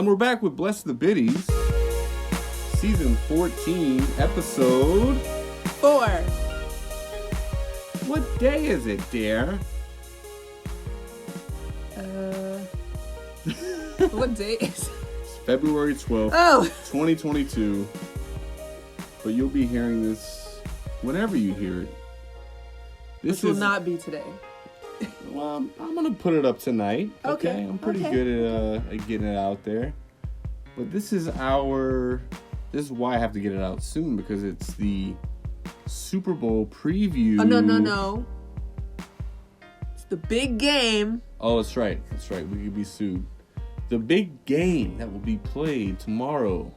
And we're back with Bless the Bitties, Season 14, Episode 4. What day is it, dear? What day is it? It's February 12th, 2022. But you'll be hearing this whenever you hear it. This will not be today. Well, I'm going to put it up tonight. Okay. I'm pretty good at getting it out there. But this is why I have to get it out soon, because it's the Super Bowl preview. Oh, no. It's the big game. Oh, that's right. We could be sued. The big game that will be played tomorrow,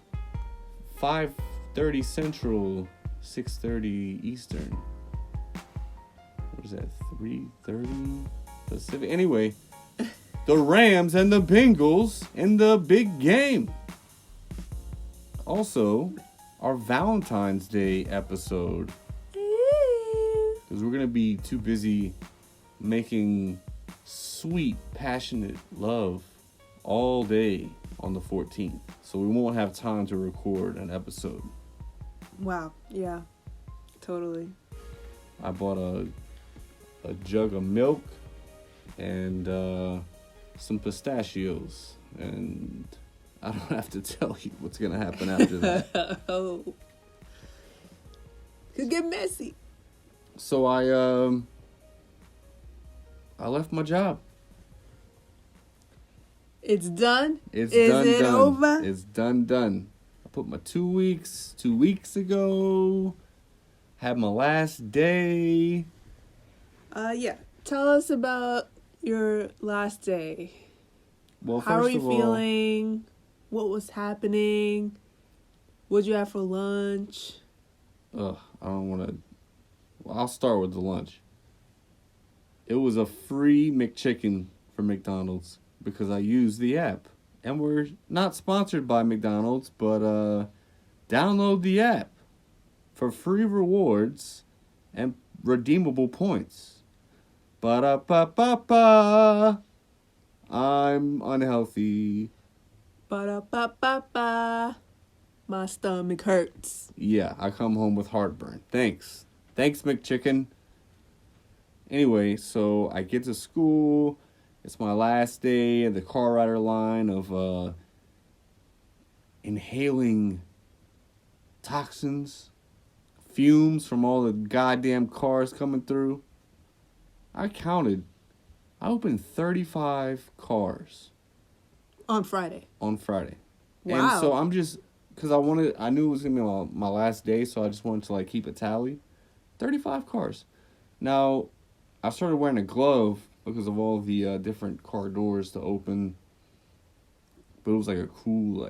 5:30 Central, 6:30 Eastern. What is that, 3:30 Pacific? Anyway, the Rams and the Bengals in the big game. Also, our Valentine's Day episode, because we're going to be too busy making sweet, passionate love all day on the 14th. So we won't have time to record an episode. Wow. Yeah. Totally. I bought a jug of milk and some pistachios, and I don't have to tell you what's gonna happen after that. Oh, could get messy. So I left my job. It's done. Is it over? It's done. I put my 2 weeks 2 weeks ago. Had my last day. Yeah. Tell us about your last day. Well, how are you first of all, feeling? What was happening? What'd you have for lunch? I don't want to. Well, I'll start with the lunch. It was a free McChicken from McDonald's because I used the app. And we're not sponsored by McDonald's, but download the app for free rewards and redeemable points. Ba-da-ba-ba-ba. I'm unhealthy. Ba-da-ba-ba-ba. My stomach hurts. Yeah, I come home with heartburn. Thanks, McChicken. Anyway, so I get to school. It's my last day in the car rider line of inhaling toxins, fumes from all the goddamn cars coming through. I opened 35 cars. On Friday. Wow. And so I'm just, because I knew it was going to be my last day, so I just wanted to keep a tally. 35 cars. Now, I started wearing a glove because of all the different car doors to open. But it was a cool,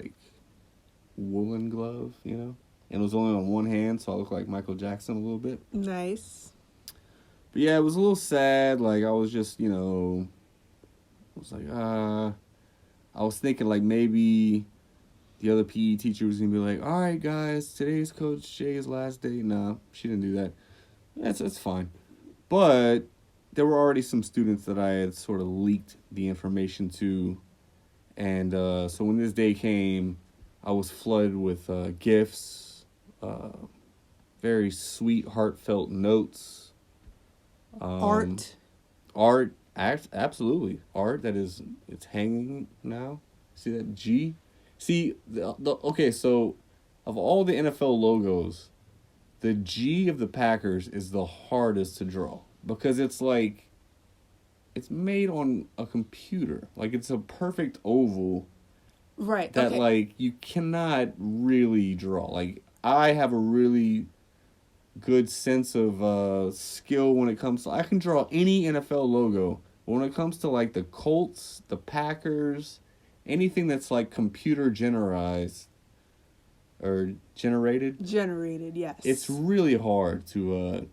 woolen glove, And it was only on one hand, so I looked like Michael Jackson a little bit. Nice. But yeah, it was a little sad. I was just, I was thinking, maybe the other PE teacher was going to be like, all right, guys, today's Coach Jay's last day. Nah, she didn't do that. That's fine. But there were already some students that I had sort of leaked the information to. And so when this day came, I was flooded with gifts, very sweet, heartfelt notes. Art, absolutely. Art it's hanging now. See that G? See, okay, so of all the NFL logos, the G of the Packers is the hardest to draw because it's it's made on a computer. It's a perfect oval. Right. That okay. You cannot really draw. I have a really good sense of skill when it comes to, I can draw any NFL logo. But when it comes to the Colts, the Packers, anything that's computer generated, yes. It's really hard to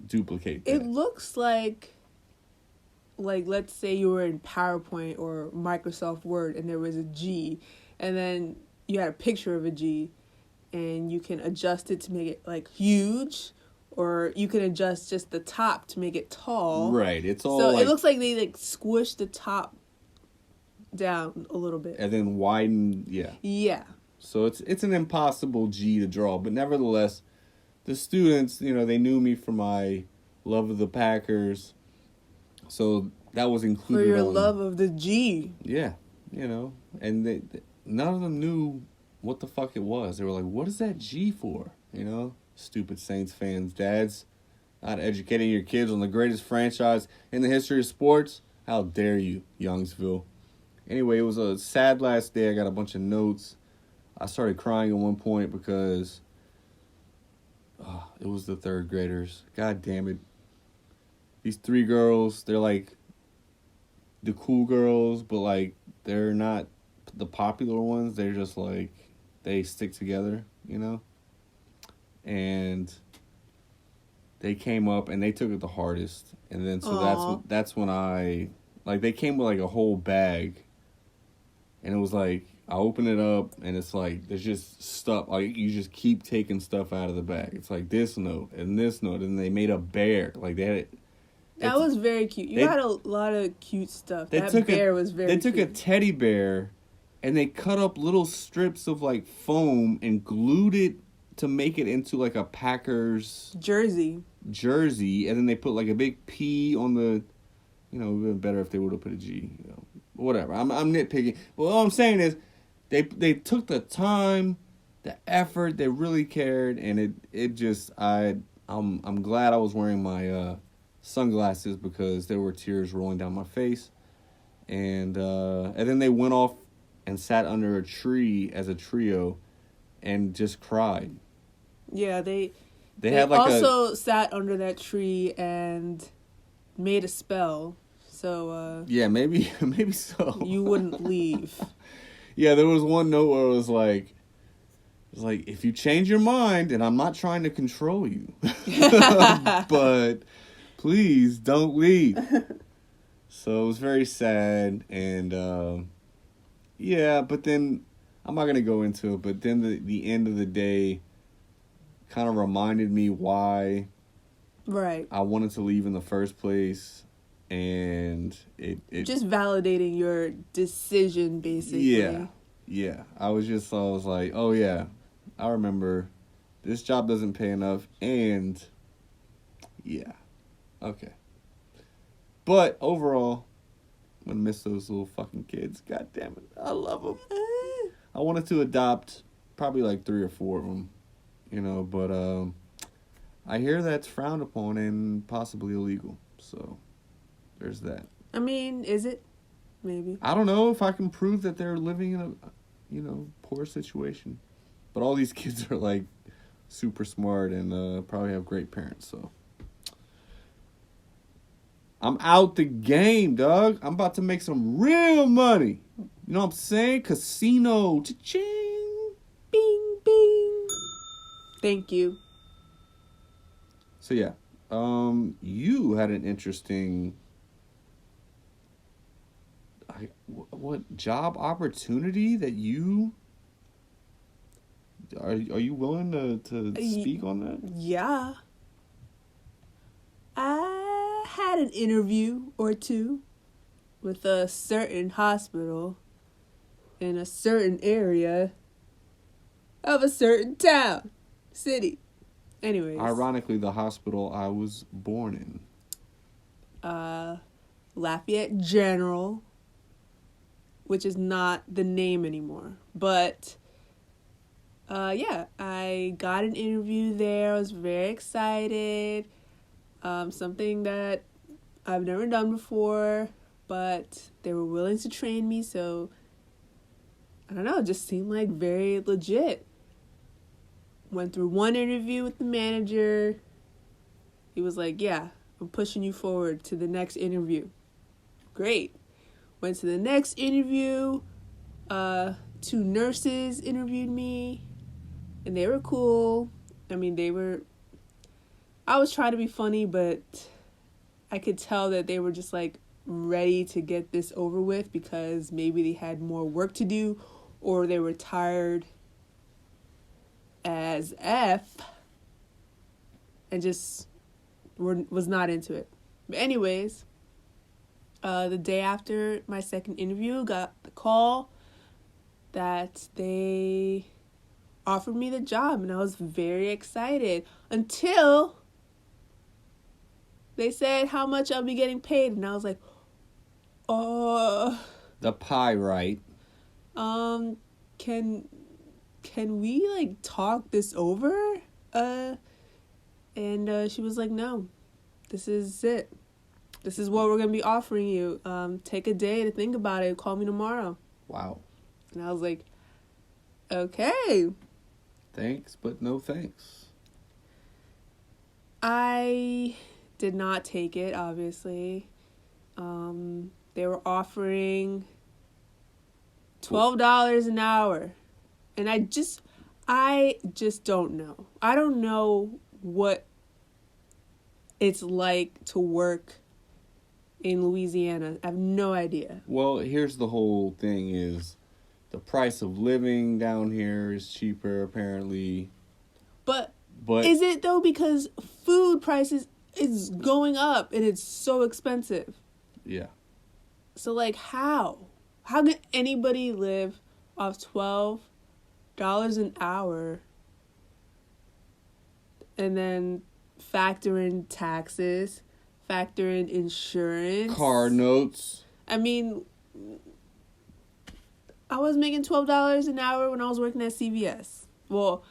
duplicate that. It looks like let's say you were in PowerPoint or Microsoft Word and there was a G and then you had a picture of a G and you can adjust it to make it huge, or you can adjust just the top to make it tall. Right. It's all so it looks like they squish the top down a little bit. and then widen. Yeah. Yeah. So it's an impossible G to draw, but nevertheless, the students, they knew me for my love of the Packers, so that was included. For your on, love of the G. Yeah, and none of them knew what the fuck it was. They were like, "What is that G for?" Stupid Saints fans, dads, not educating your kids on the greatest franchise in the history of sports. How dare you, Youngsville? Anyway, it was a sad last day. I got a bunch of notes. I started crying at one point because it was the third graders. God damn it. These 3 girls, they're like the cool girls, but like they're not the popular ones. They're just like, they stick together, And they came up and they took it the hardest. And then so that's when they came with like a whole bag. And it was like, I open it up and it's like, there's just stuff. Like, you just keep taking stuff out of the bag. It's like this note and this note. And they made a bear. Like, they had it. That was very cute. You had a lot of cute stuff. That bear was very cute. They took a teddy bear and they cut up little strips of like foam and glued it to make it into like a Packers jersey. And then they put like a big P on the, it would have been better if they would have put a G, Whatever. I'm nitpicking. But all I'm saying is they took the time, the effort, they really cared, and it just I'm glad I was wearing my sunglasses because there were tears rolling down my face. And then they went off and sat under a tree as a trio and just cried. Yeah, they had like also sat under that tree and made a spell. So yeah, maybe so. You wouldn't leave. Yeah, there was one note where it was like, if you change your mind, and I'm not trying to control you, but please don't leave. So it was very sad, and yeah, but then I'm not gonna go into it. But then the end of the day kind of reminded me why I wanted to leave in the first place. And it just validating your decision, basically. Yeah. I was like, oh yeah, I remember this job doesn't pay enough, and yeah, okay. But overall, I'm gonna miss those little fucking kids. God damn it, I love them. I wanted to adopt probably like 3 or 4 of them, but I hear that's frowned upon and possibly illegal. So. There's that. I mean, is it? Maybe. I don't know if I can prove that they're living in a, poor situation. But all these kids are, like, super smart and probably have great parents, so. I'm out the game, dog. I'm about to make some real money. You know what I'm saying? Casino. Cha-ching. Bing, bing. Thank you. So, yeah. You had an interesting... what job opportunity that you are you willing to speak on that? Yeah. I had an interview or two with a certain hospital in a certain area of a certain town, city. Anyways. Ironically, the hospital I was born in. Lafayette General, which is not the name anymore. But, yeah, I got an interview there. I was very excited. Something that I've never done before, but they were willing to train me, so, I don't know, it just seemed like very legit. Went through one interview with the manager. He was like, yeah, I'm pushing you forward to the next interview. Great. Went to the next interview. 2 nurses interviewed me. And they were cool. I mean, I was trying to be funny, but I could tell that they were just like ready to get this over with because maybe they had more work to do or they were tired as F and just was not into it. But anyways, the day after my second interview, got the call that they offered me the job, and I was very excited until they said how much I'll be getting paid, and I was like, the pie, right? Can we like talk this over? And she was like, no, this is it. This is what we're gonna be offering you. Take a day to think about it. Call me tomorrow. Wow. And I was like, okay. Thanks, but no thanks. I did not take it, obviously. They were offering $12 an hour. And I just don't know. I don't know what it's like to work in Louisiana. I have no idea. Well, here's the whole thing is the price of living down here is cheaper, apparently. But is it, though? Because food prices is going up and it's so expensive. Yeah. So, like, how? How can anybody live off $12 an hour and then factor in taxes, factor in insurance, car notes? I mean, I was making $12 an hour when I was working at CVS. Well,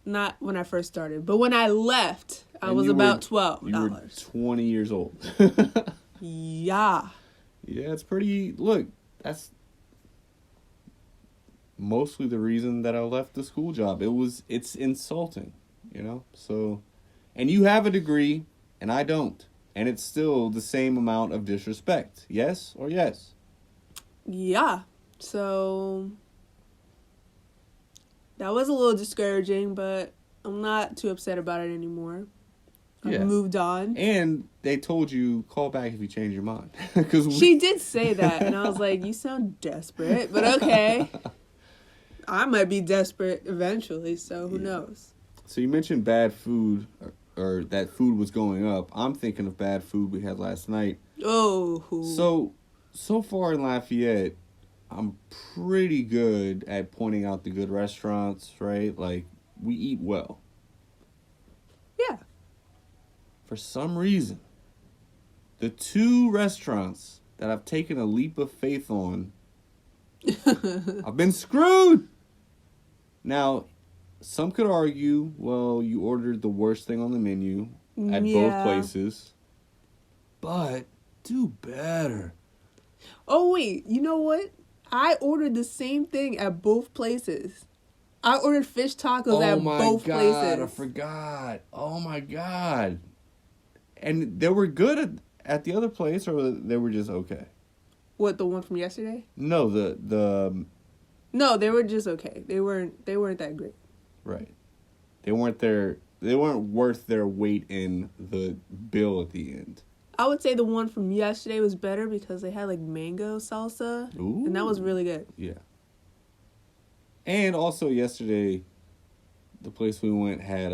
not when I first started, but when I left, I was about $12. You were 20 years old. Yeah. Yeah, it's pretty... Look, that's mostly the reason that I left the school job. It's insulting, you know? So, and you have a degree, and I don't. And it's still the same amount of disrespect. Yes or yes? Yeah. So, that was a little discouraging, but I'm not too upset about it anymore. Yeah. I've moved on. And they told you, call back if you change your mind. She did say that, and I was like, you sound desperate, but okay. I might be desperate eventually, so who knows? So you mentioned bad food, or that food was going up. I'm thinking of bad food we had last night. Oh. So far in Lafayette, I'm pretty good at pointing out the good restaurants, right? Like, we eat well. Yeah. For some reason, the two restaurants that I've taken a leap of faith on, I've been screwed. Now, some could argue, well, you ordered the worst thing on the menu at both places. But do better. Oh, wait. You know what? I ordered the same thing at both places. I ordered fish tacos at both places. Oh, my God. I forgot. Oh, my God. And they were good at the other place, or they were just okay? What, the one from yesterday? No, the No, they were just okay. They weren't that great. Right. They weren't worth their weight in the bill at the end. I would say the one from yesterday was better because they had like mango salsa. Ooh. And that was really good. Yeah. And also yesterday, the place we went had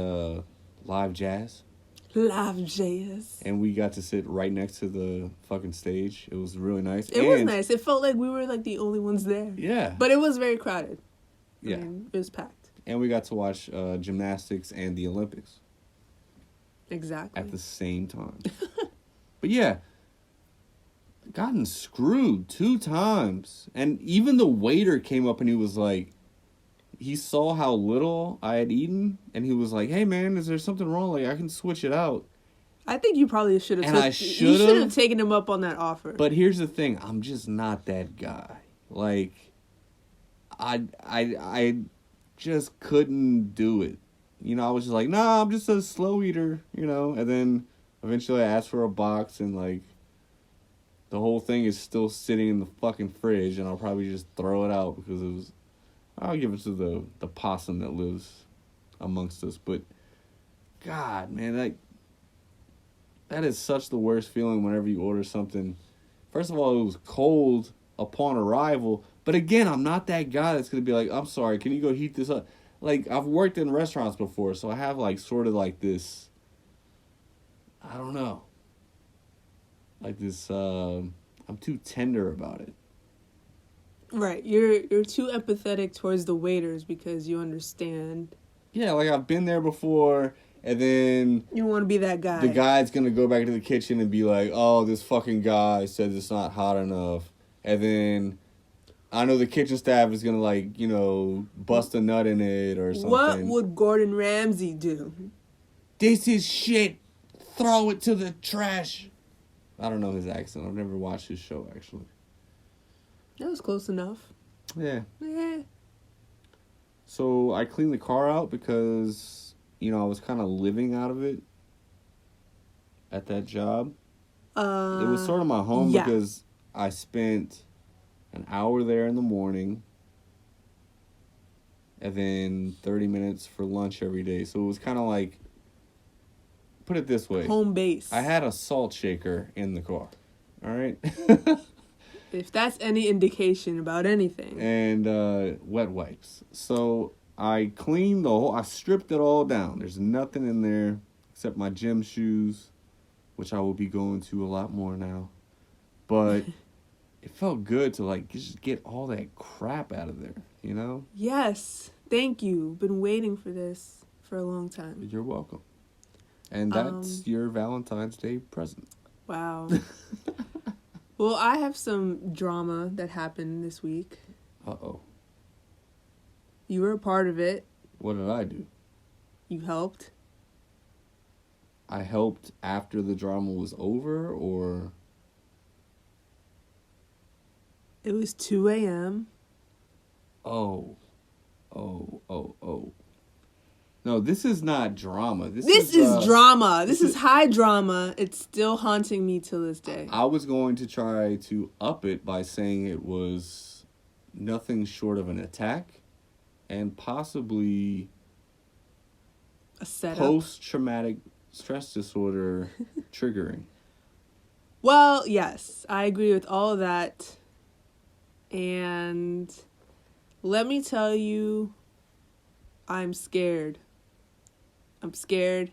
live jazz. Live jazz. And we got to sit right next to the fucking stage. It was really nice. It was nice. It felt like we were like the only ones there. Yeah. But it was very crowded. Yeah. I mean, it was packed. And we got to watch gymnastics and the Olympics. Exactly. At the same time. But yeah, gotten screwed 2 times. And even the waiter came up and he was like, he saw how little I had eaten, and he was like, hey man, is there something wrong? Like, I can switch it out. I think you probably should have. You should have taken him up on that offer. But here's the thing, I'm just not that guy. Like, I just couldn't do it. You know, I was just like, nah, I'm just a slow eater, you know. And then eventually I asked for a box, and like, the whole thing is still sitting in the fucking fridge, and I'll probably just throw it out because it was. I'll give it to the possum that lives amongst us. But, God, man, that is such the worst feeling whenever you order something. First of all, it was cold upon arrival. But again, I'm not that guy that's going to be like, I'm sorry, can you go heat this up? Like, I've worked in restaurants before, so I have, like, sort of like this, I don't know. Like this, I'm too tender about it. Right. You're too empathetic towards the waiters because you understand. Yeah, like I've been there before, and then You don't want to be that guy. the guy's gonna go back to the kitchen and be like, "Oh, this fucking guy says it's not hot enough," and then I know the kitchen staff is gonna like, bust a nut in it or something. What would Gordon Ramsay do? This is shit. Throw it to the trash. I don't know his accent. I've never watched his show actually. That was close enough. Yeah. Eh. So I cleaned the car out because, I was kind of living out of it at that job. It was sort of my home because I spent an hour there in the morning and then 30 minutes for lunch every day. So it was kind of like, put it this way. Home base. I had a salt shaker in the car. All right? If that's any indication about anything. And wet wipes. So I cleaned I stripped it all down. There's nothing in there except my gym shoes, which I will be going to a lot more now. But it felt good to like just get all that crap out of there, Yes. Thank you. Been waiting for this for a long time. You're welcome. And that's your Valentine's Day present. Wow. Well, I have some drama that happened this week. Uh-oh. You were a part of it. What did I do? You helped. I helped after the drama was over, or? It was 2 a.m. Oh. No, this is not drama. This is drama. This is high drama. It's still haunting me till this day. I was going to try to up it by saying it was nothing short of an attack and possibly a setup. Post-traumatic stress disorder triggering. Well, yes, I agree with all of that. And let me tell you, I'm scared. I'm scared.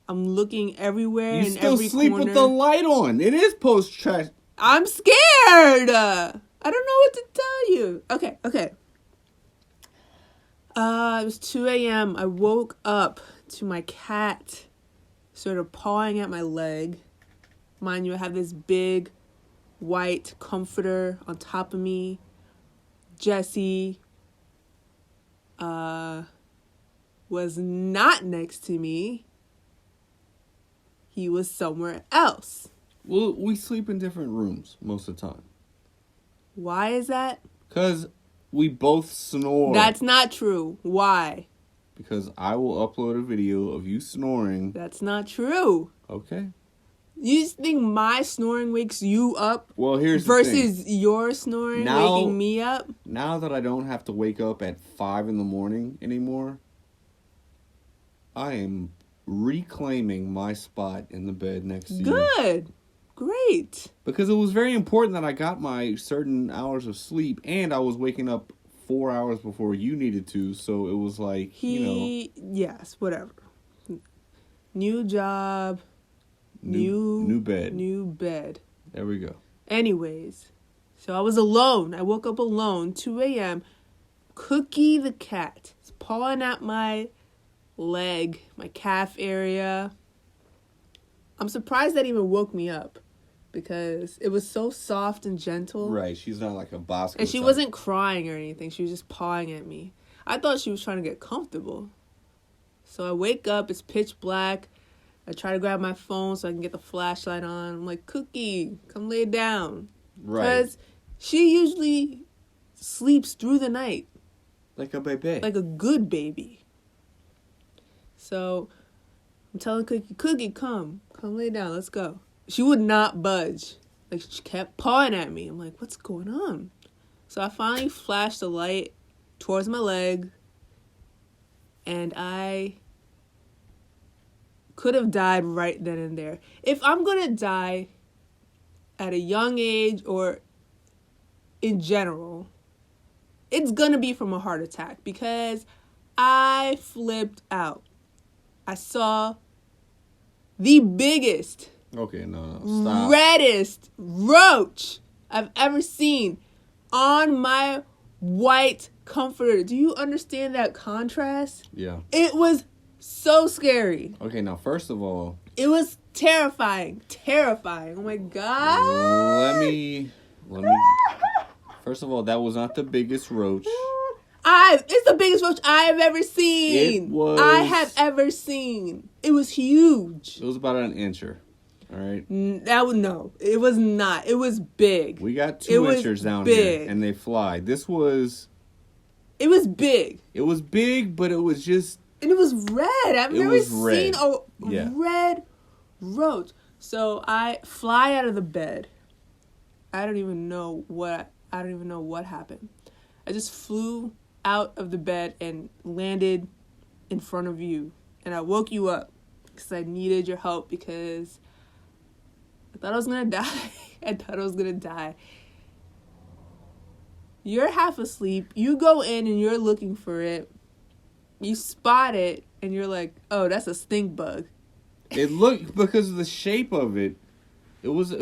I'm looking everywhere in every corner. You still sleep with the light on. It is post-trash. I'm scared. I don't know what to tell you. Okay. It was 2 a.m. I woke up to my cat sort of pawing at my leg. Mind you, I have this big white comforter on top of me. Jesse was not next to me. He was somewhere else. Well, we sleep in different rooms most of the time. Why is that? Because we both snore. That's not true. Why? Because I will upload a video of you snoring. That's not true. Okay. You just think my snoring wakes you up? Well, here's versus the thing. Your snoring waking me up? Now that I don't have to wake up at 5 in the morning anymore, I am reclaiming my spot in the bed next to you. Good. Great. Because it was very important that I got my certain hours of sleep, and I was waking up 4 hours before you needed to, so it was like, Yes, whatever. New job. New bed. New bed. There we go. Anyways, so I was alone. I woke up alone, 2 a.m. Cookie the cat is pawing at my leg, my calf area. I'm surprised that even woke me up because it was so soft and gentle. Right, she's not like a Bosco. And she wasn't crying or anything. She was just pawing at me. I thought she was trying to get comfortable. So I wake up, it's pitch black. I try to grab my phone so I can get the flashlight on. I'm like, Cookie, come lay down. Right. Because she usually sleeps through the night. Like a baby. Like a good baby. So I'm telling Cookie, come lay down, let's go. She would not budge. Like, she kept pawing at me. I'm like, what's going on? So I finally flashed the light towards my leg. And I could have died right then and there. If I'm going to die at a young age or in general, it's going to be from a heart attack because I flipped out. I saw the biggest, okay, no, stop. reddest roach I've ever seen on my white comforter. Do you understand that contrast? Yeah. It was so scary. Okay, now first of all, It was terrifying. Terrifying. Oh my God. let me. First of all, that was not the biggest roach. It's the biggest roach I have ever seen. It was. I have ever seen. It was huge. It was about an incher. All right. No, it was not. It was big. We got 2 inchers down here, and they fly. This was. It was big. It was big, but it was just. And it was red. I've never seen a red roach. So I fly out of the bed. I don't even know what happened. I just flew out of the bed and landed in front of you. And I woke you up because I needed your help because I thought I was going to die. You're half asleep. You go in and you're looking for it. You spot it and you're like, oh, that's a stink bug. It looked, because of the shape of it, it was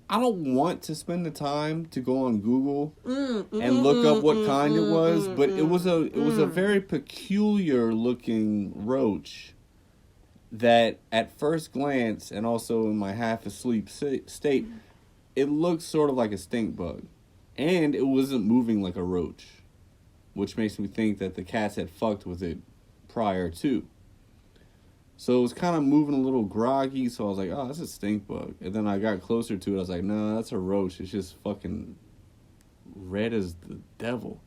I don't want to spend the time to go on Google and look up what kind it was, but it was a very peculiar looking roach that at first glance, and also in my half asleep state, it looked sort of like a stink bug. And it wasn't moving like a roach, which makes me think that the cats had fucked with it prior to. So it was kind of moving a little groggy, so I was like, oh, that's a stink bug. And then I got closer to it, I was like, no, that's a roach. It's just fucking red as the devil.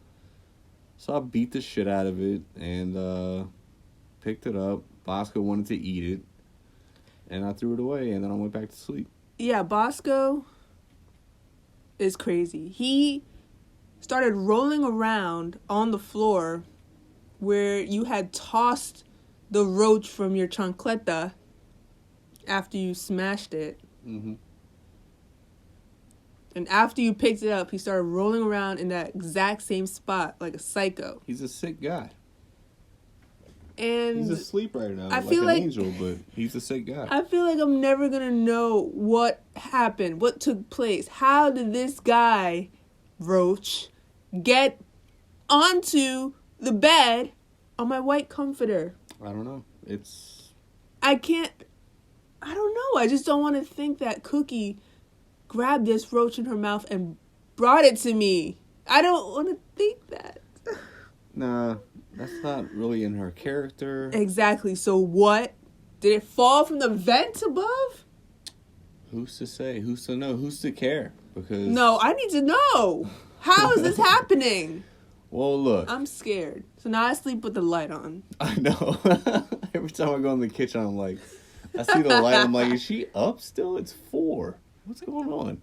So I beat the shit out of it and picked it up. Bosco wanted to eat it, and I threw it away, and then I went back to sleep. Yeah, Bosco is crazy. He started rolling around on the floor where you had tossed the roach from your chancleta after you smashed it. Mm-hmm. And after you picked it up, he started rolling around in that exact same spot like a psycho. He's a sick guy. And he's asleep right now, I feel an like angel, but he's a sick guy. I feel like I'm never going to know what happened, what took place. How did this guy, Roach, get onto the bed on my white comforter? I don't know. I don't know. I just don't want to think that Cookie grabbed this roach in her mouth and brought it to me. I don't want to think that. Nah, that's not really in her character. Exactly. So what? Did it fall from the vent above? Who's to say? Who's to know? Who's to care? Because no, I need to know. How is this happening? Well, look. I'm scared. So now I sleep with the light on. I know. Every time I go in the kitchen, I'm like, I see the light. I'm like, is she up still? It's 4. What's going on?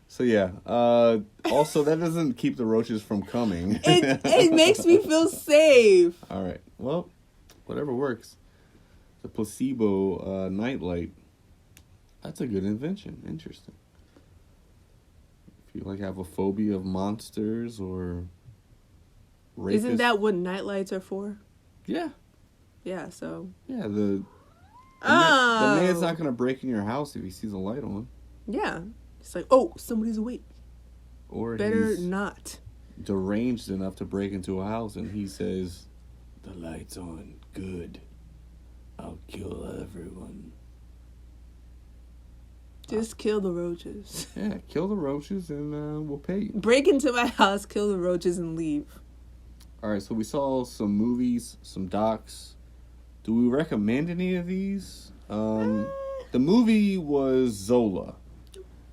So yeah. Also, that doesn't keep the roaches from coming. It makes me feel safe. All right. Well, whatever works. The placebo nightlight. That's a good invention. Interesting. If you have a phobia of monsters or rapists. Isn't that what nightlights are for? Yeah. Yeah. So. Yeah. The man's not gonna break in your house if he sees a light on. Yeah. It's like, oh, somebody's awake. Or better he's not. deranged enough to break into a house, and he says, "The light's on. Good. I'll kill everyone." Just kill the roaches. Yeah, kill the roaches, and we'll pay you. Break into my house, kill the roaches, and leave. All right, so we saw some movies, some docs. Do we recommend any of these? The movie was Zola.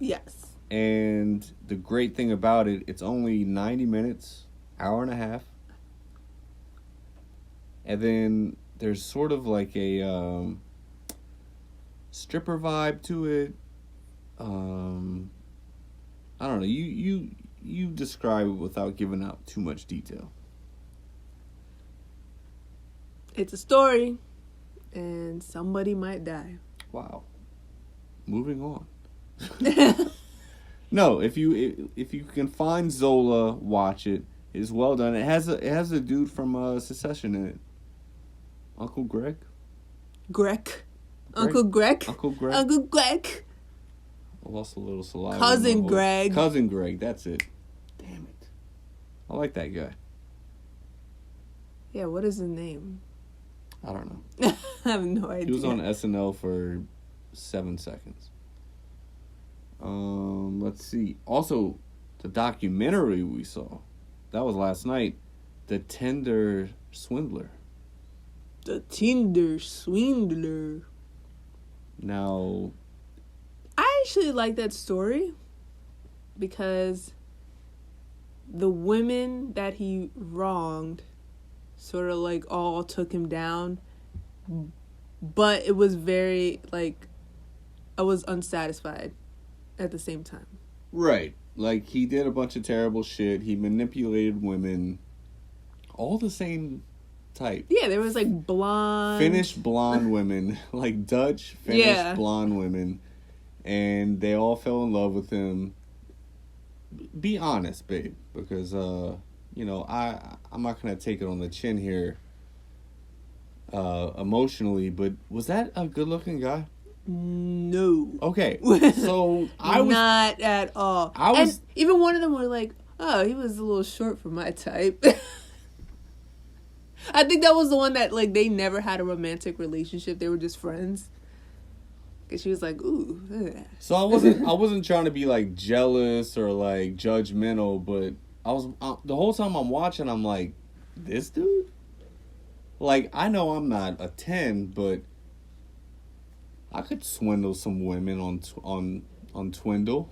Yes. And the great thing about it, it's only 90 minutes, hour and a half. And then there's sort of like a stripper vibe to it. I don't know. You describe it without giving out too much detail. It's a story, and somebody might die. Wow. Moving on. No, if you can find Zola, watch it. It's well done. It has a dude from Succession in it. Uncle Greg. Uncle Greg. Uncle Greg. Uncle Greg. I lost a little saliva. Cousin Greg. Cousin Greg. That's it. I like that guy. Yeah, what is his name? I don't know. I have no idea. He was on SNL for 7 seconds. Let's see. Also, the documentary we saw, that was last night. The Tinder Swindler. The Tinder Swindler. Now, I actually like that story because the women that he wronged sort of like all took him down, but it was very like I was unsatisfied at the same time. right. Like, he did a bunch of terrible shit. He manipulated women. All the same type. Yeah, there was like blonde. Finnish blonde women. Like Dutch Finnish Yeah. blonde women. And they all fell in love with him. Be honest, babe. Because, you know, I'm not going to take it on the chin here emotionally. But was that a good-looking guy? No. Okay. So, I was... Not at all. And even one of them were like, oh, he was a little short for my type. I think that was the one that, like, they never had a romantic relationship. They were just friends. Because she was like, ooh. Ugh. So I wasn't trying to be, like, jealous or, like, judgmental, but I was... the whole time I'm watching, I'm like, this dude? Like, I know I'm not a 10, but I could swindle some women on Twindle.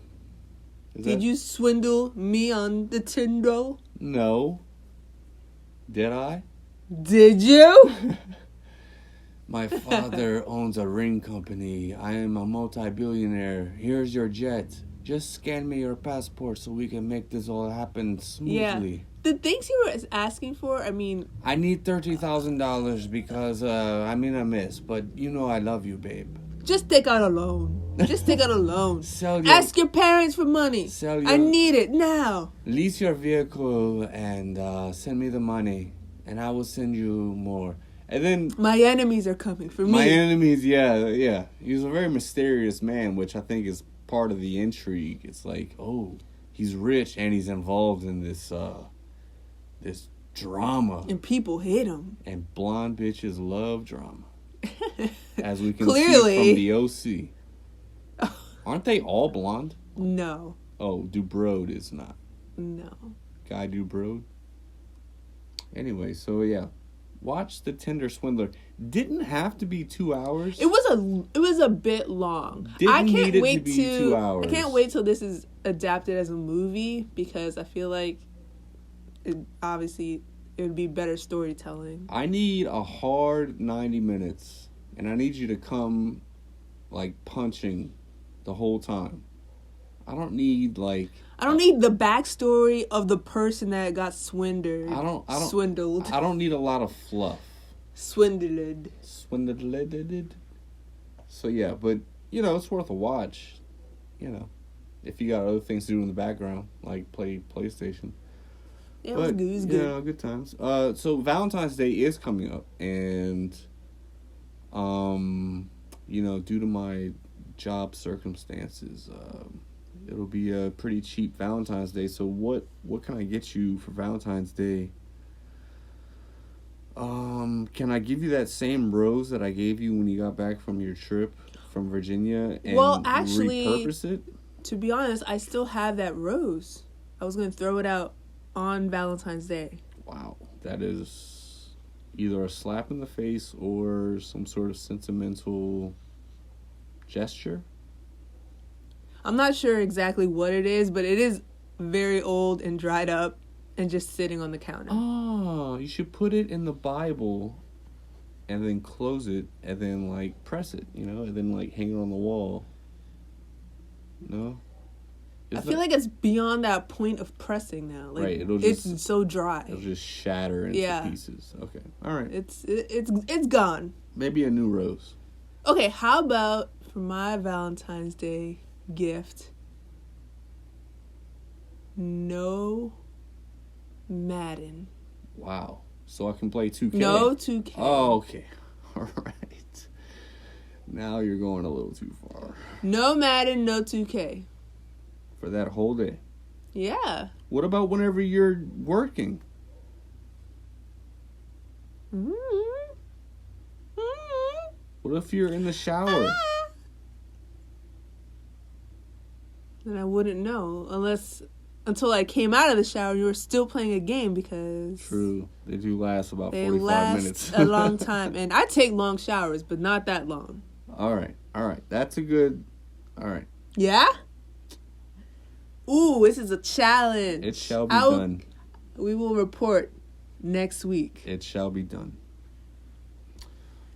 Did you swindle me on the Tinder? No. Did I? Did you? My father owns a ring company. I am a multi-billionaire. Here's your jet. Just scan me your passport so we can make this all happen smoothly. Yeah. The things you were asking for, I mean... I need $30,000 because I'm in a mess. But you know I love you, babe. Just take out a loan. Just take out a loan. Sell Ask your parents for money. I need it now. Lease your vehicle and send me the money. And I will send you more. And then... My enemies are coming for me. My enemies, yeah. He's a very mysterious man, which I think is part of the intrigue. It's like, oh, he's rich and he's involved in this this drama. And people hate him. And blonde bitches love drama. As we can Clearly. see from the OC. Aren't they all blonde? No. Oh, Dubrode is not. No. Guy Dubrode. Anyway, so yeah. Watch The Tinder Swindler. Didn't have to be 2 hours. It was a bit long. Didn't need it to be 2 hours. I can't wait till this is adapted as a movie because I feel like it would be better storytelling. I need a hard 90 minutes. And I need you to come like punching the whole time. I don't need like... I don't need the backstory of the person that got swindled. Swindled. I don't need a lot of fluff. Swindled. So yeah, but you know, it's worth a watch. You know, if you got other things to do in the background, like play PlayStation. Yeah, it was good. It was good. Yeah, good times. So Valentine's Day is coming up, and you know, due to my job circumstances, it'll be a pretty cheap Valentine's Day. So what can I get you for Valentine's Day? Can I give you that same rose that I gave you when you got back from your trip from Virginia and repurpose it? To be honest, I still have that rose. I was going to throw it out on Valentine's Day. Wow. That is either a slap in the face or some sort of sentimental gesture. I'm not sure exactly what it is, but it is very old and dried up and just sitting on the counter. Oh, you should put it in the Bible and then close it and then, like, press it, you know, and then, like, hang it on the wall. No? I feel like it's beyond that point of pressing now. Like, right, it's so dry. It'll just shatter into pieces. Okay, all right. It's gone. Maybe a new rose. Okay, how about for my Valentine's Day gift, no Madden. Wow. So I can play 2K? No 2K. Oh, okay. All right. Now you're going a little too far. No Madden, no 2K. For that whole day? Yeah. What about whenever you're working? Mm-hmm. What if you're in the shower? Then I wouldn't know until I came out of the shower and you were still playing a game because True. They do last about they 45 last minutes. a long time. And I take long showers, but not that long. All right. That's a good... All right. Yeah? Ooh, this is a challenge. It shall be done. We will report next week. It shall be done.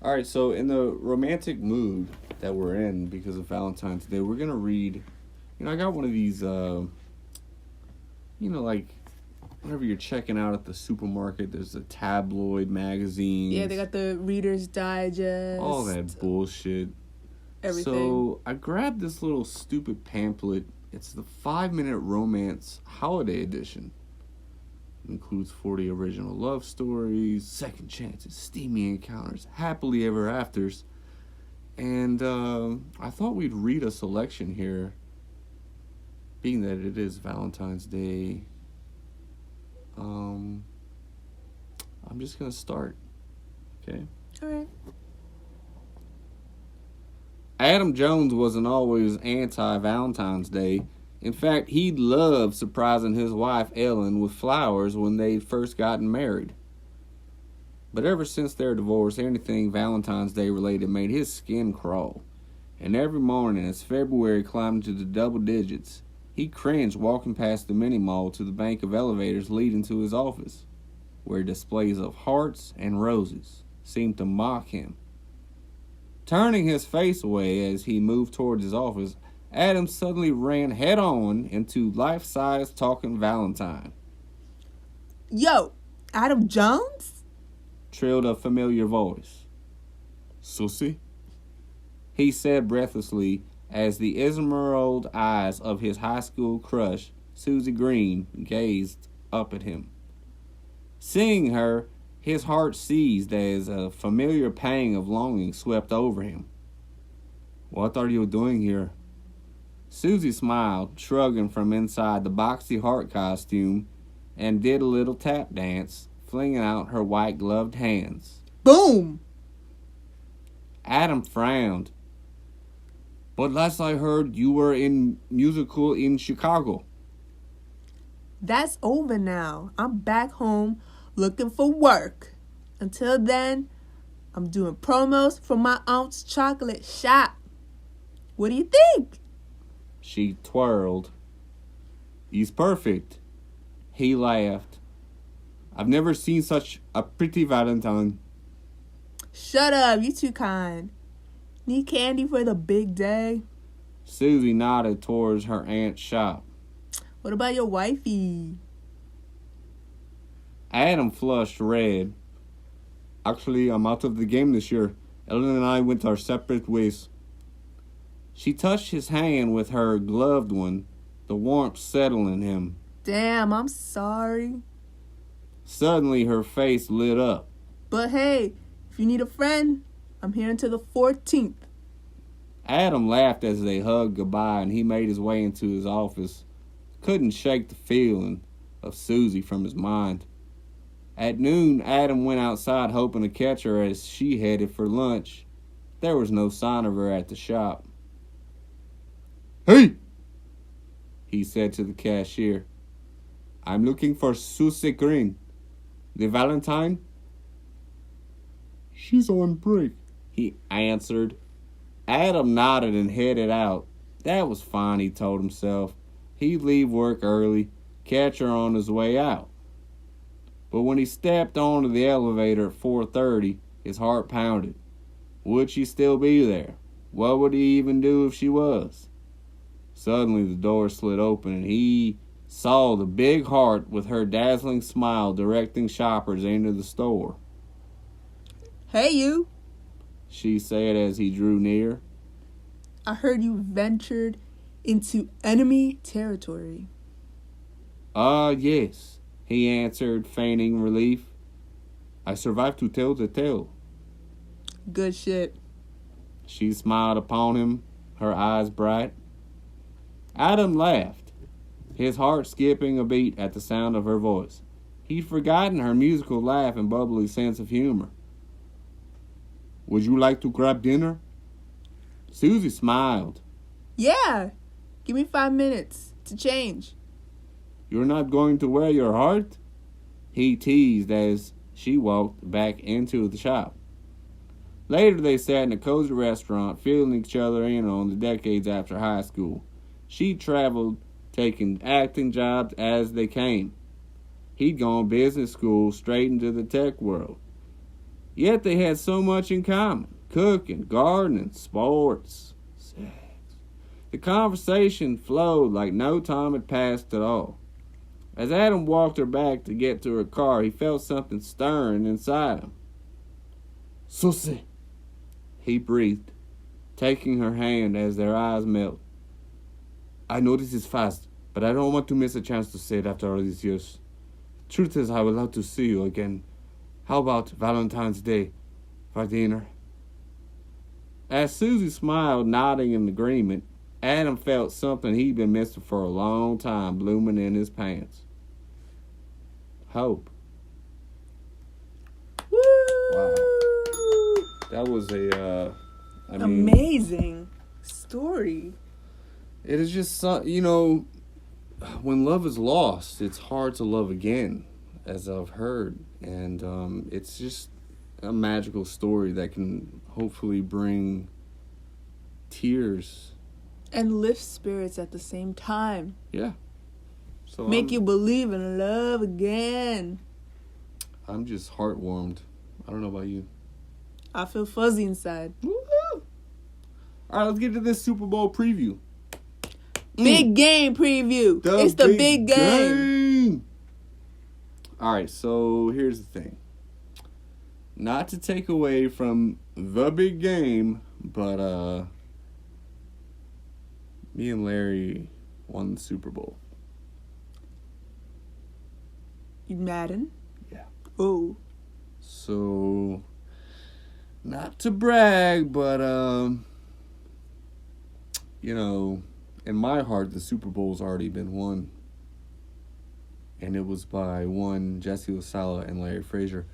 All right, so in the romantic mood that we're in because of Valentine's Day, we're going to read... I got one of these, like, whenever you're checking out at the supermarket, there's a tabloid magazine. Yeah, they got the Reader's Digest. All that bullshit. Everything. So I grabbed this little stupid pamphlet. It's the 5-minute romance holiday edition. It includes 40 original love stories, second chances, steamy encounters, happily ever afters. And I thought we'd read a selection here. Being that it is Valentine's Day, I'm just going to start, okay? All right. Adam Jones wasn't always anti-Valentine's Day. In fact, he loved surprising his wife Ellen with flowers when they'd first gotten married. But ever since their divorce, anything Valentine's Day related made his skin crawl. And every morning as February climbed into the double digits, he cringed walking past the mini-mall to the bank of elevators leading to his office, where displays of hearts and roses seemed to mock him. Turning his face away as he moved towards his office, Adam suddenly ran head-on into life-size talking Valentine. Yo, Adam Jones? Trilled a familiar voice. Susie? He said breathlessly, as the emerald eyes of his high school crush, Susie Green, gazed up at him. Seeing her, his heart seized as a familiar pang of longing swept over him. What are you doing here? Susie smiled, shrugging from inside the boxy heart costume, and did a little tap dance, flinging out her white-gloved hands. Boom! Adam frowned. But last I heard, you were in musical in Chicago. That's over now. I'm back home looking for work. Until then, I'm doing promos for my aunt's chocolate shop. What do you think? She twirled. He's perfect. He laughed. I've never seen such a pretty Valentine. Shut up, you too kind. Need candy for the big day? Susie nodded towards her aunt's shop. What about your wifey? Adam flushed red. Actually, I'm out of the game this year. Ellen and I went our separate ways. She touched his hand with her gloved one, the warmth settling him. Damn, I'm sorry. Suddenly, her face lit up. But hey, if you need a friend, I'm here until the 14th. Adam laughed as they hugged goodbye, and he made his way into his office. Couldn't shake the feeling of Susie from his mind. At noon, Adam went outside hoping to catch her as she headed for lunch. There was no sign of her at the shop. Hey! He said to the cashier. I'm looking for Susie Green. The Valentine? She's on break, he answered. Adam nodded and headed out. That was fine, he told himself. He'd leave work early, catch her on his way out. But when he stepped onto the elevator at 4:30, his heart pounded. Would she still be there? What would he even do if she was? Suddenly the door slid open and he saw the big heart with her dazzling smile directing shoppers into the store. Hey, you. She said as he drew near. I heard you ventured into enemy territory. Yes, he answered, feigning relief. I survived to tell the tale. Good shit. She smiled upon him, her eyes bright. Adam laughed. his heart skipping a beat at the sound of her voice. He'd forgotten her musical laugh and bubbly sense of humor. Would you like to grab dinner? Susie smiled. Yeah. Give me 5 minutes to change. You're not going to wear your heart? He teased as she walked back into the shop. Later, they sat in a cozy restaurant, filling each other in on the decades after high school. She traveled, taking acting jobs as they came. He'd gone business school straight into the tech world. Yet they had so much in common. Cooking, gardening, sports, sex. The conversation flowed like no time had passed at all. As Adam walked her back to get to her car, he felt something stirring inside him. Susie, he breathed, taking her hand as their eyes met. I know this is fast, but I don't want to miss a chance to say it after all these years. Truth is, I would love to see you again. How about Valentine's Day for dinner? As Susie smiled, nodding in agreement, Adam felt something he'd been missing for a long time blooming in his pants. Hope. Woo! Wow. That was amazing story. It is just, when love is lost, it's hard to love again, as I've heard. And it's just a magical story that can hopefully bring tears. And lift spirits at the same time. Yeah. So Make you believe in love again. I'm just heartwarmed. I don't know about you. I feel fuzzy inside. Woo-hoo. All right, let's get to this Super Bowl preview. Big game preview. It's the big game. All right, so here's the thing. Not to take away from the big game, but me and Larry won the Super Bowl. You Madden? Yeah. Oh. So, not to brag, but in my heart, the Super Bowl's already been won. And it was by one, Jesse LaSala and Larry Frazier.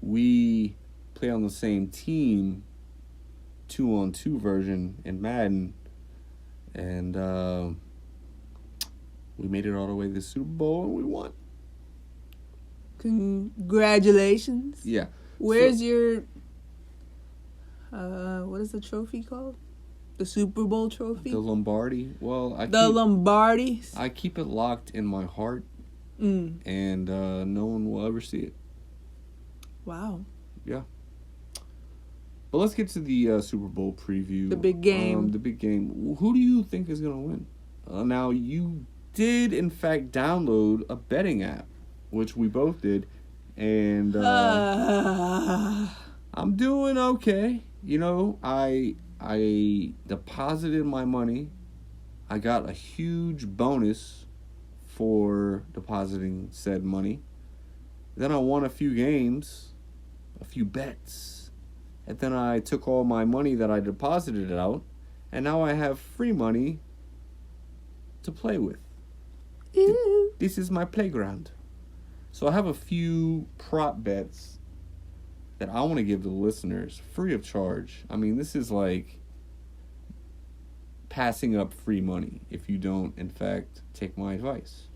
We play on the same team, 2-on-2 version in Madden. And we made it all the way to the Super Bowl and we won. Congratulations. Yeah. Where's your, what is the trophy called? The Super Bowl trophy? The Lombardi. Well, Lombardi. I keep it locked in my heart. And no one will ever see it. Wow. Yeah. But let's get to the Super Bowl preview. The big game. The big game. Who do you think is going to win? Now, you did, in fact, download a betting app, which we both did. And I'm doing okay. I deposited my money. I got a huge bonus for depositing said money. Then I won a few games, a few bets. And then I took all my money that I deposited out, and now I have free money to play with. Ew. This is my playground. So I have a few prop bets that I want to give to the listeners free of charge. I mean, this is like passing up free money if you don't, in fact, take my advice.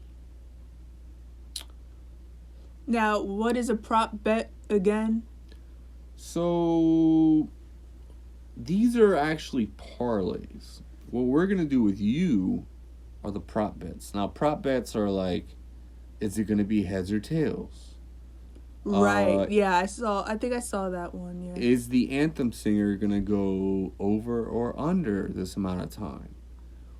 Now, what is a prop bet again? So, these are actually parlays. What we're going to do with you are the prop bets. Now, prop bets are like, is it going to be heads or tails? Right. Yeah, I think I saw that one, yeah. Is the anthem singer going to go over or under this amount of time?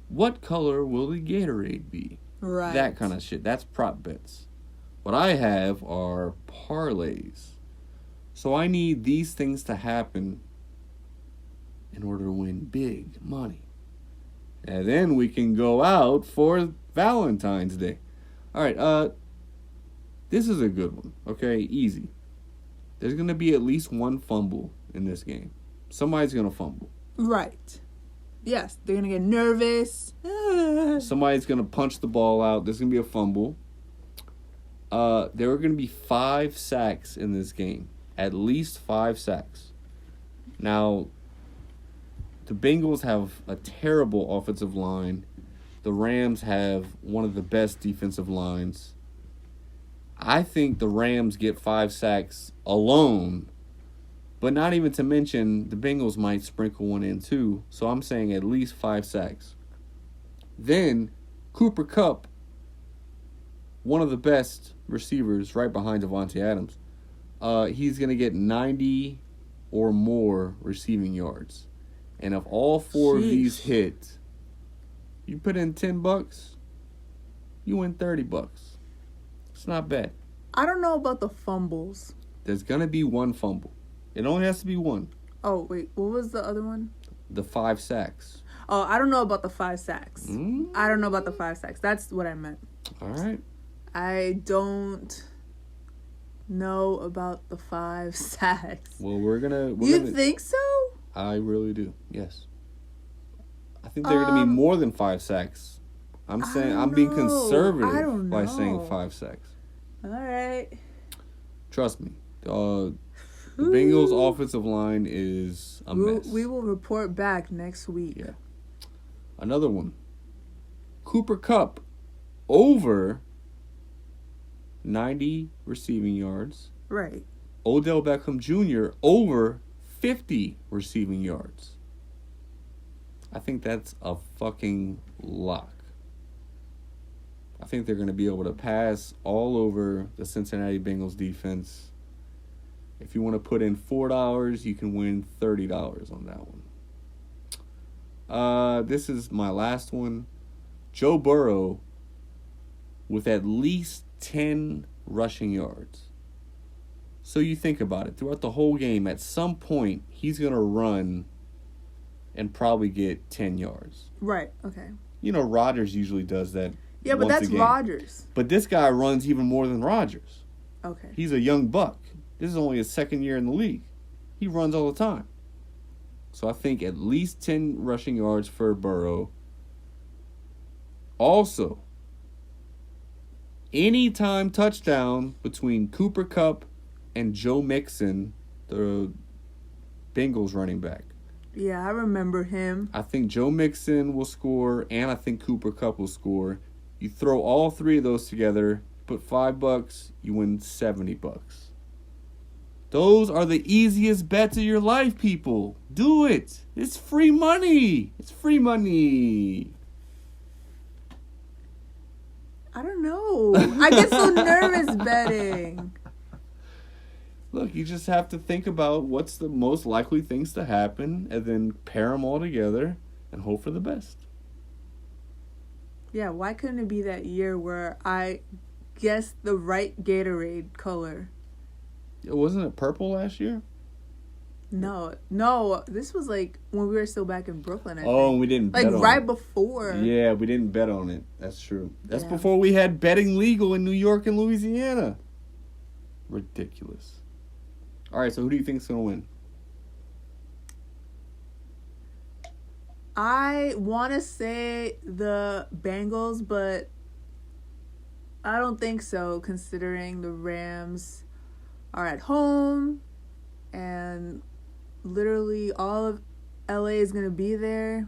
What color will the Gatorade be? Right. That kind of shit. That's prop bets. What I have are parlays. So I need these things to happen in order to win big money. And then we can go out for Valentine's Day. All right, this is a good one, okay? Easy. There's going to be at least one fumble in this game. Somebody's going to fumble. Right. Yes, they're going to get nervous. Somebody's going to punch the ball out. There's going to be a fumble. There are going to be 5 sacks in this game. At least 5 sacks. Now, the Bengals have a terrible offensive line. The Rams have one of the best defensive lines. I think the Rams get 5 sacks alone, but not even to mention the Bengals might sprinkle one in too. So I'm saying at least 5 sacks. Then Cooper Kupp, one of the best receivers right behind Devontae Adams, he's going to get 90 or more receiving yards. And if all 4 of these hit, you put in $10, you win $30. It's not bad. I don't know about the fumbles. There's going to be 1 fumble. It only has to be 1. Oh, wait. What was the other one? The 5 sacks. Oh, I don't know about the 5 sacks. I don't know about the 5 sacks. That's what I meant. All right. I don't know about the 5 sacks. Well, we're gonna. You think so? I really do. Yes. I think they're gonna be more than 5 sacks. I'm saying I'm being conservative by saying 5 sacks. All right. Trust me. The Bengals' offensive line is a mess. We will report back next week. Yeah. Another one. Cooper Kupp over 90 receiving yards. Right. Odell Beckham Jr. over 50 receiving yards. I think that's a fucking lock. I think they're going to be able to pass all over the Cincinnati Bengals defense. If you want to put in $4, you can win $30 on that one. This is my last one. Joe Burrow with at least 10 rushing yards. So you think about it. Throughout the whole game, at some point, he's going to run and probably get 10 yards. Right, okay. You know, Rodgers usually does that. Yeah, but that's Rodgers. But this guy runs even more than Rodgers. Okay. He's a young buck. This is only his 2nd year in the league. He runs all the time. So I think at least 10 rushing yards for Burrow. Also, anytime touchdown between Cooper Kupp and Joe Mixon, the Bengals running back. Yeah, I remember him. I think Joe Mixon will score, and I think Cooper Kupp will score. You throw all 3 of those together, put $5, you win $70. Those are the easiest bets of your life, people. Do it. It's free money. It's free money. I don't know. I get so nervous betting. Look, you just have to think about what's the most likely things to happen and then pair them all together and hope for the best. Yeah, why couldn't it be that year where I guessed the right Gatorade color? Wasn't it purple last year? No, this was like when we were still back in Brooklyn, I think. Oh, and we didn't bet on it. Like right before. Yeah, we didn't bet on it. That's true. That's before we had betting legal in New York and Louisiana. Ridiculous. All right, so who do you think's going to win? I want to say the Bengals, but I don't think so, considering the Rams are at home and literally all of LA is going to be there.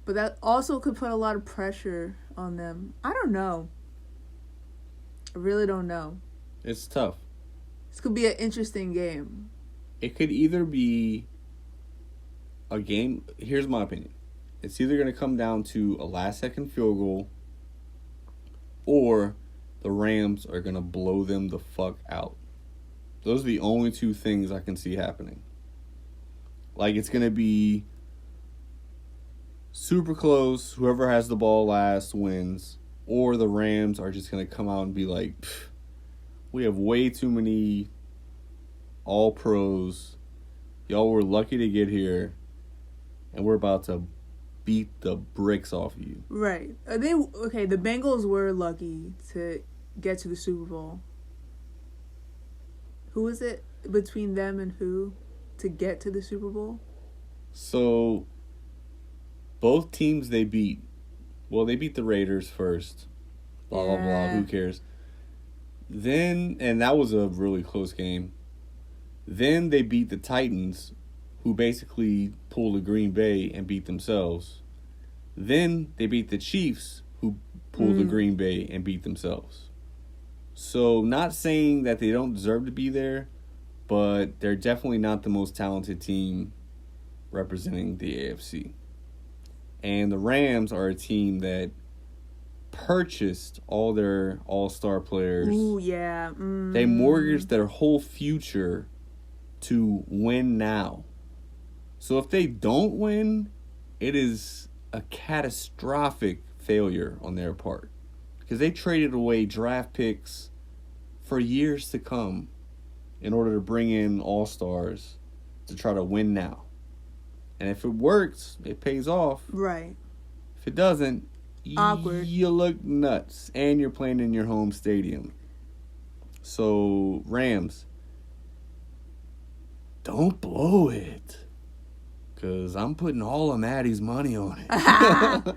But that also could put a lot of pressure on them. I don't know. I really don't know. It's tough. This could be an interesting game. It could either be a game. Here's my opinion. It's either going to come down to a last-second field goal or the Rams are going to blow them the fuck out. Those are the only 2 things I can see happening. Like, it's going to be super close. Whoever has the ball last wins. Or the Rams are just going to come out and be like, we have way too many all-pros. Y'all were lucky to get here. And we're about to beat the bricks off of you. Right. The Bengals were lucky to get to the Super Bowl. Who was it between them and who to get to the Super Bowl? So, both teams they beat Well, they beat the Raiders first. Blah, blah, blah. Yeah. Who cares? Then, and that was a really close game. Then they beat the Titans, who basically pulled a Green Bay and beat themselves. Then they beat the Chiefs, who pulled a Green Bay and beat themselves. So, not saying that they don't deserve to be there, but they're definitely not the most talented team representing the AFC. And the Rams are a team that purchased all their all-star players. Ooh, yeah. They mortgaged their whole future to win now. So if they don't win, it is a catastrophic failure on their part. Because they traded away draft picks for years to come in order to bring in all-stars to try to win now. And if it works, it pays off. Right. If it doesn't, Awkward. you look nuts. And you're playing in your home stadium. So, Rams, don't blow it. Because I'm putting all of Maddie's money on it.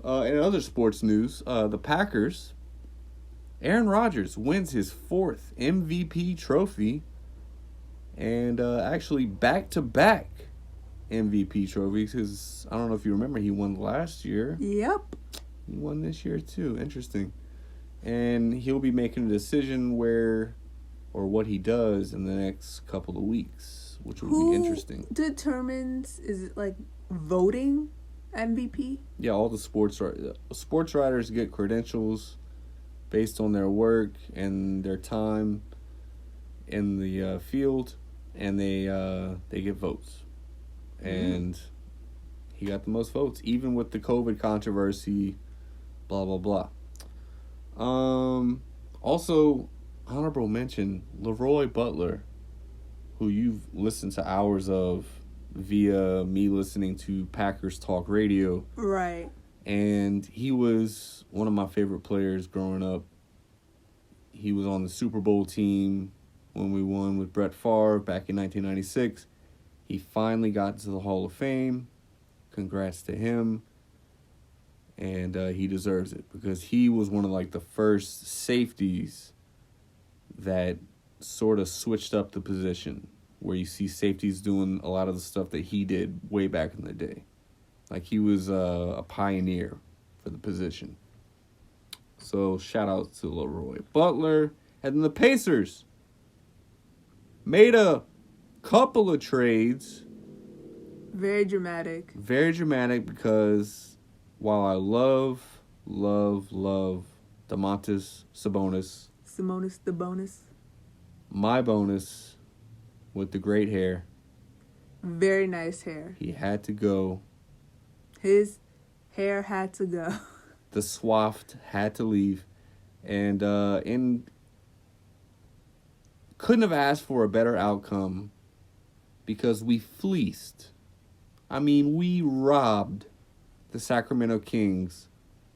In other sports news, the Packers, Aaron Rodgers wins his 4th MVP trophy. And actually back-to-back MVP trophies. Because I don't know if you remember, he won last year. Yep. He won this year too. Interesting. And he'll be making a decision where or what he does in the next couple of weeks, which will be interesting. Who determines, is it like voting MVP? Yeah, all the sports writers get credentials based on their work and their time in the field, and they get votes. And he got the most votes, even with the COVID controversy, blah, blah, blah. Also, honorable mention, Leroy Butler, who you've listened to hours of via me listening to Packers Talk Radio. Right. And he was one of my favorite players growing up. He was on the Super Bowl team when we won with Brett Favre back in 1996. He finally got to the Hall of Fame. Congrats to him. And he deserves it because he was one of like the first safeties that sort of switched up the position, where you see safeties doing a lot of the stuff that he did way back in the day. Like he was a pioneer for the position. So shout out to Leroy Butler. And then the Pacers made a couple of trades. Very dramatic. Very dramatic because while I love Domantas Sabonis, Simonis the bonus. my bonus with the great hair, Very nice hair. he had to go. His hair had to go. The Swaft had to leave. And couldn't have asked for a better outcome because we fleeced. I mean, we robbed the Sacramento Kings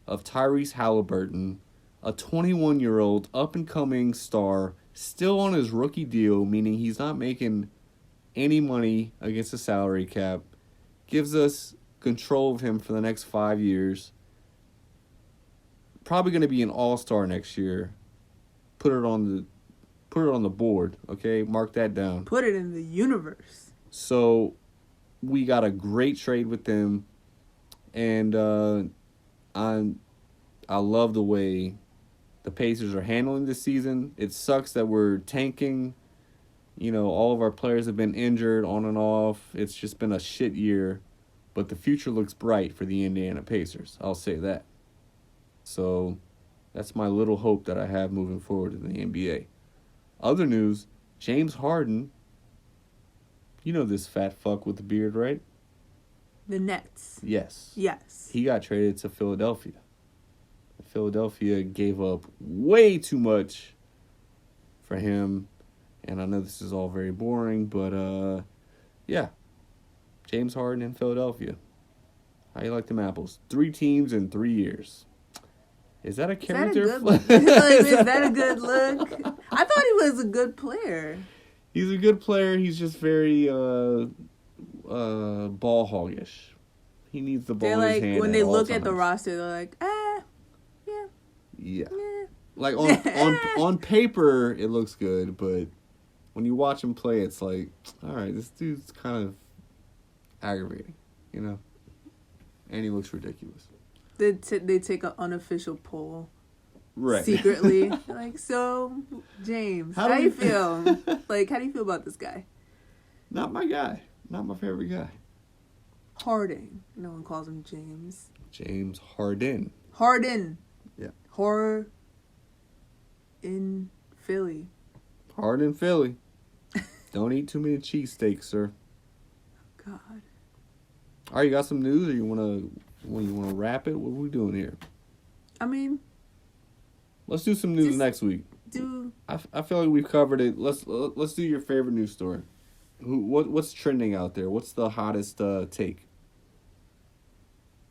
of Tyrese Halliburton, a 21-year-old up-and-coming star, still on his rookie deal, meaning he's not making any money against the salary cap, gives us control of him for the next 5 years. Probably going to be an all-star next year. Put it on the board, okay? Mark that down. Put it in the universe. So we got a great trade with them, and I love the way the Pacers are handling this season. It sucks that we're tanking. You know, all of our players have been injured on and off. It's just been a shit year, but the future looks bright for the Indiana Pacers. I'll say that. So that's my little hope that I have moving forward in the NBA. Other news, James Harden. You know this fat fuck with the beard, right? The Nets. Yes. Yes. He got traded to Philadelphia. Philadelphia gave up way too much for him. And I know this is all very boring, but yeah. James Harden in Philadelphia. How you like them apples? 3 teams in 3 years. Is that a character? Is that a good look? I thought he was a good player. He's a good player. He's just very ball hoggish. He needs the ball They're in his like, hand. when at they all look at the times. roster, they're like, yeah. Yeah. Like on paper, it looks good, but when you watch him play, it's like, all right, this dude's kind of aggravating, you know. And he looks ridiculous. They take an unofficial poll. Right. Secretly. Like, so, James, how do you feel? Like, how do you feel about this guy? Not my guy. Not my favorite guy. Harding. No one calls him James. James Harden. Harden. Yeah. Horror in Philly. Harden, Philly. Don't eat too many cheesesteaks, sir. God. All right, you got some news, or you wanna wrap it? What are we doing here? I mean, let's do some news next week. I feel like we've covered it. Let's do your favorite news story. What's trending out there? What's the hottest take?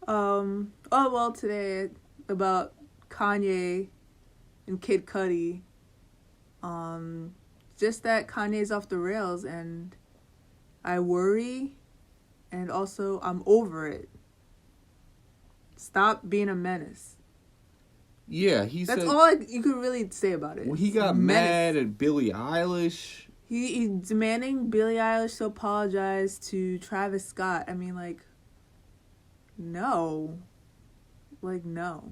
Oh well, today about Kanye and Kid Cudi. Just that Kanye's off the rails, and I worry, and also I'm over it. Stop being a menace. Yeah, That's all you could really say about it. Well, he got mad at Billie Eilish. He's demanding Billie Eilish to apologize to Travis Scott. I mean, like, no. Like, no.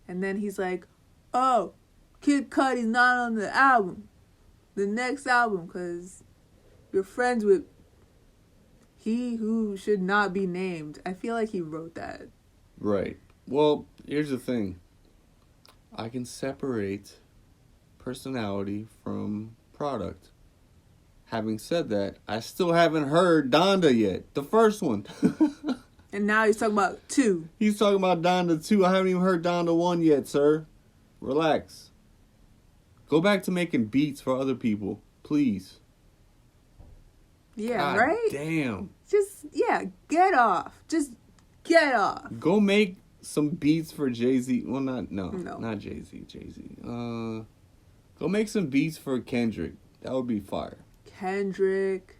And then he's like, oh, Kid Cudi's not on the album. The next album, because you're friends with he who should not be named. I feel like he wrote that. Right. Well, here's the thing. I can separate personality from product. Having said that, I still haven't heard Donda yet. The first one. And now he's talking about 2. He's talking about Donda 2. I haven't even heard Donda 1 yet, sir. Relax. Go back to making beats for other people, please. Yeah, God right? Damn. Get off. Just get off. Go make some beats for Jay-Z. Well, not Jay-Z. Go make some beats for Kendrick. That would be fire. Kendrick.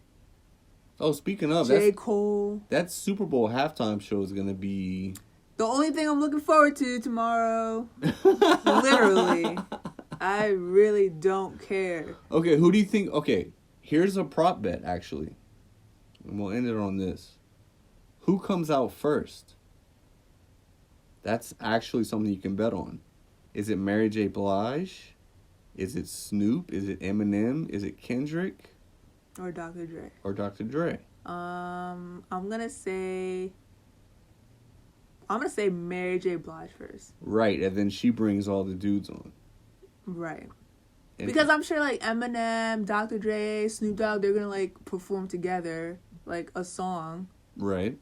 Oh, speaking of, J. Cole. That Super Bowl halftime show is going to be... The only thing I'm looking forward to tomorrow. Literally. I really don't care. Okay, who do you think... Okay, here's a prop bet, actually. And we'll end it on this. Who comes out first? That's actually something you can bet on. Is it Mary J. Blige? Is it Snoop? Is it Eminem? Is it Kendrick? Or Dr. Dre. I'm gonna say Mary J. Blige first. Right, and then she brings all the dudes on. Right. Because I'm sure like Eminem, Dr. Dre, Snoop Dogg, they're gonna like perform together like a song. Right.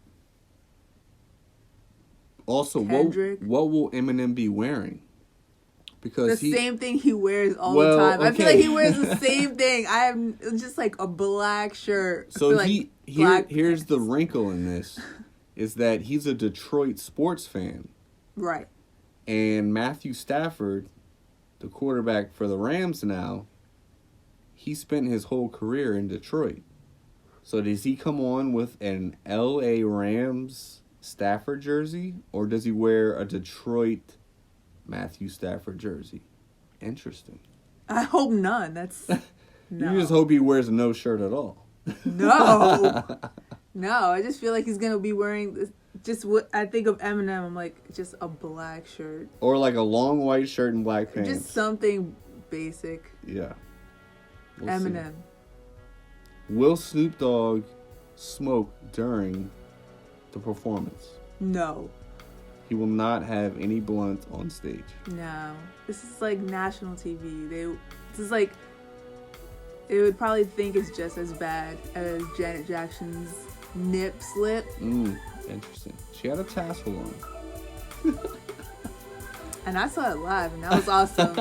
Also, Kendrick. what will Eminem be wearing? Because the same thing he wears all the time. Okay. I feel like he wears the same thing. I have just like a black shirt. So here's the wrinkle in this, is that he's a Detroit sports fan. Right. And Matthew Stafford, the quarterback for the Rams now, he spent his whole career in Detroit. So does he come on with an L.A. Rams Stafford jersey, or does he wear a Detroit Matthew Stafford jersey? Interesting. I hope none. That's no. You just hope he wears no shirt at all. No. No, I just feel like he's gonna be wearing this, just what I think of Eminem. I'm like, just a black shirt, or like a long white shirt and black pants. Just something basic. Yeah. We'll Eminem. See. Will Snoop Dogg smoke during the performance? No. He will not have any blunt on stage. No. This is like national TV. This is like, they would probably think it's just as bad as Janet Jackson's nip slip. Interesting. She had a tassel on. And I saw it live, and that was awesome.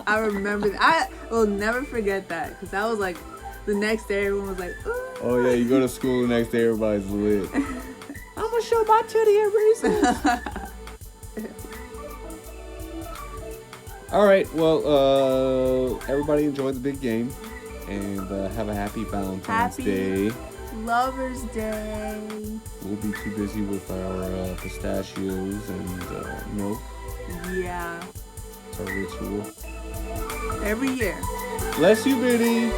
I remember that. I will never forget that, because that was like, the next day everyone was like, ooh. Oh yeah, you go to school the next day, everybody's lit. I'm gonna show my titty at recess. All right, well, everybody enjoy the big game, and have a happy Valentine's Day. Lover's Day. We'll be too busy with our pistachios and milk. Yeah. It's our ritual. Every year. Bless you, Bitty.